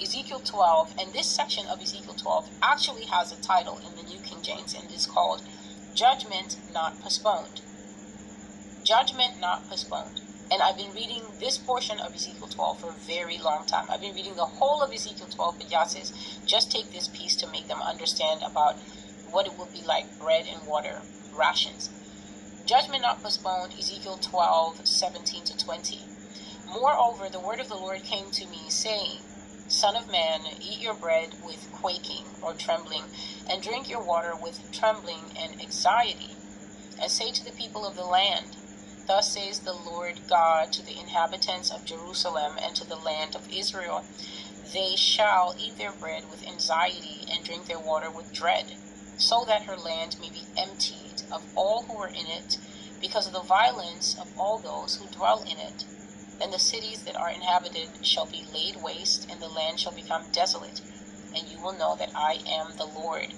Ezekiel 12, and this section of Ezekiel 12 actually has a title in the New King James, and it's called Judgment Not Postponed. Judgment Not Postponed. And I've been reading this portion of Ezekiel 12 for a very long time. I've been reading the whole of Ezekiel 12, but Yah says, just take this piece to make them understand about what it would be like, bread and water, rations. Judgment Not Postponed, Ezekiel 12, 17 to 20. Moreover, the word of the Lord came to me, saying, Son of man, eat your bread with quaking or trembling, and drink your water with trembling and anxiety. And say to the people of the land, Thus says the Lord God to the inhabitants of Jerusalem and to the land of Israel, They shall eat their bread with anxiety and drink their water with dread, so that her land may be emptied of all who are in it, because of the violence of all those who dwell in it. Then the cities that are inhabited shall be laid waste, and the land shall become desolate, and you will know that I am the Lord.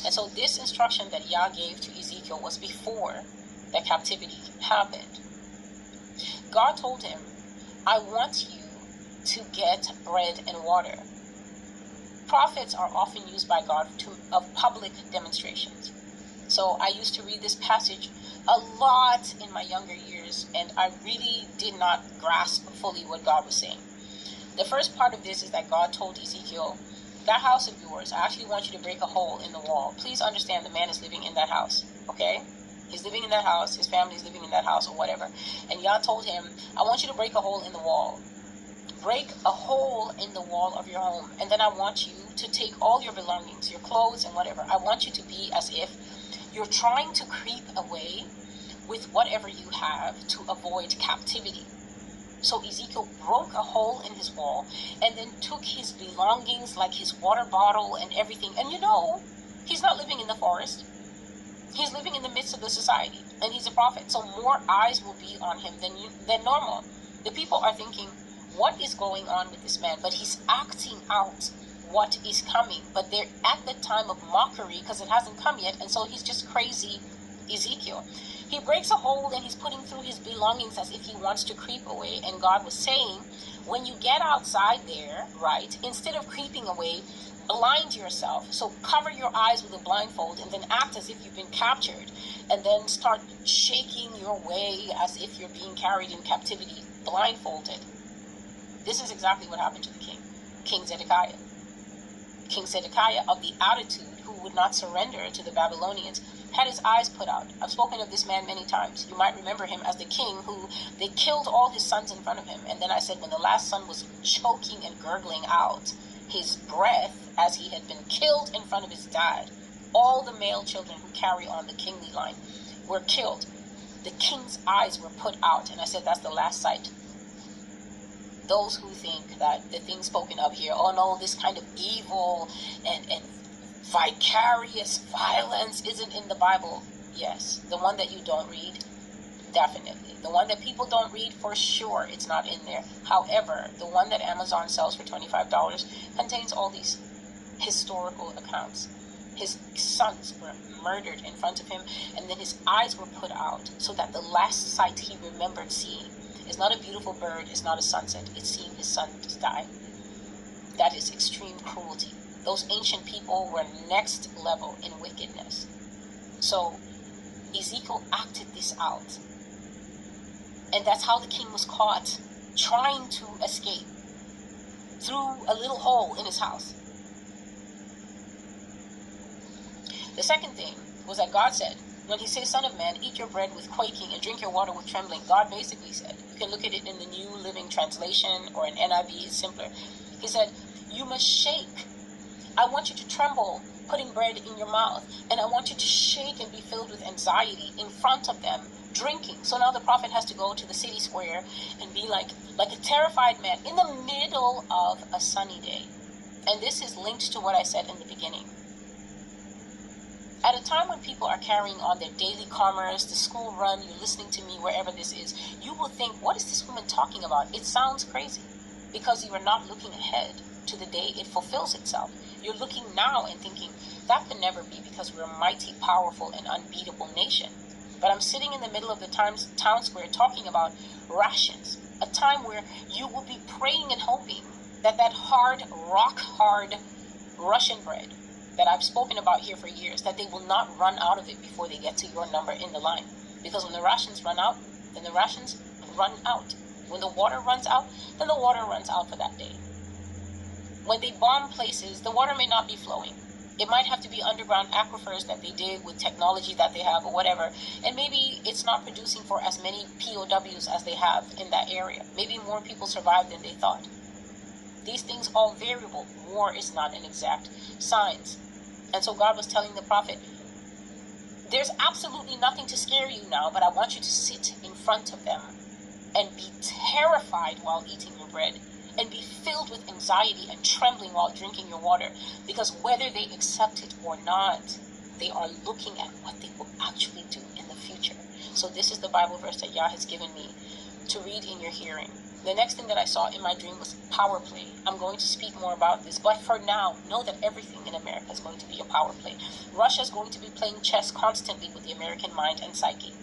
And so this instruction that Yah gave to Ezekiel was before the captivity happened. God told him, I want you to get bread and water. Prophets are often used by God of public demonstrations. So I used to read this passage a lot in my younger years, and I really did not grasp fully what God was saying. The first part of this is that God told Ezekiel, that house of yours, I actually want you to break a hole in the wall. Please understand the man is living in that house, okay? He's living in that house, his family is living in that house or whatever. And Yah told him, I want you to break a hole in the wall. Break a hole in the wall of your home. And then I want you to take all your belongings, your clothes and whatever. I want you to be as if you're trying to creep away with whatever you have to avoid captivity. So Ezekiel broke a hole in his wall and then took his belongings, like his water bottle and everything. And you know, he's not living in the forest. He's living in the midst of the society, and he's a prophet. So more eyes will be on him than normal. The people are thinking, what is going on with this man? But he's acting out what is coming. But they're at the time of mockery because it hasn't come yet. And so he's just crazy Ezekiel. He breaks a hole and he's putting through his belongings as if he wants to creep away. And God was saying, when you get outside there, right, instead of creeping away, blind yourself. So cover your eyes with a blindfold and then act as if you've been captured. And then start shaking your way as if you're being carried in captivity, blindfolded. This is exactly what happened to the king, King Zedekiah. King Zedekiah, of the attitude who would not surrender to the Babylonians, had his eyes put out. I've spoken of this man many times. You might remember him as the king who they killed all his sons in front of him. And then I said when the last son was choking and gurgling out his breath as he had been killed in front of his dad, all the male children who carry on the kingly line were killed. The king's eyes were put out. And I said that's the last sight. Those who think that the thing spoken of here, oh no, this kind of evil and vicarious violence isn't in the Bible. Yes, the one that you don't read, definitely. The one that people don't read, for sure, it's not in there. However, the one that Amazon sells for $25 contains all these historical accounts. His sons were murdered in front of him, and then his eyes were put out so that the last sight he remembered seeing is not a beautiful bird, it's not a sunset, it's seeing his son die. That is extreme cruelty. Those ancient people were next level in wickedness. So Ezekiel acted this out. And that's how the king was caught, trying to escape through a little hole in his house. The second thing was that God said, when he says, Son of man, eat your bread with quaking and drink your water with trembling, God basically said, you can look at it in the New Living Translation or in NIV, it's simpler. He said, you must shake. I want you to tremble, putting bread in your mouth. And I want you to shake and be filled with anxiety in front of them, drinking. So now the prophet has to go to the city square and be like a terrified man in the middle of a sunny day. And this is linked to what I said in the beginning. At a time when people are carrying on their daily commerce, the school run, you're listening to me wherever this is, you will think, what is this woman talking about? It sounds crazy because you are not looking ahead to the day it fulfills itself. You're looking now and thinking, that could never be because we're a mighty, powerful, and unbeatable nation. But I'm sitting in the middle of the town square talking about rations, a time where you will be praying and hoping that hard, rock hard Russian bread that I've spoken about here for years, that they will not run out of it before they get to your number in the line. Because when the rations run out, then the rations run out. When the water runs out, then the water runs out for that day. When they bomb places, the water may not be flowing. It might have to be underground aquifers that they dig with technology that they have or whatever. And maybe it's not producing for as many POWs as they have in that area. Maybe more people survived than they thought. These things all variable. War is not an exact science. And so God was telling the prophet, there's absolutely nothing to scare you now, but I want you to sit in front of them and be terrified while eating your bread, and be filled with anxiety and trembling while drinking your water, because whether they accept it or not, they are looking at what they will actually do in the future. So this is the Bible verse that Yah has given me to read in your hearing. The next thing that I saw in my dream was power play. I'm going to speak more about this, but for now, know that everything in America is going to be a power play. Russia is going to be playing chess constantly with the American mind and psyche.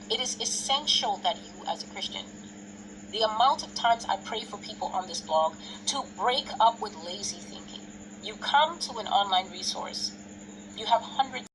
It is essential that you, as a Christian, the amount of times I pray for people on this blog to break up with lazy thinking. You come to an online resource, you have hundreds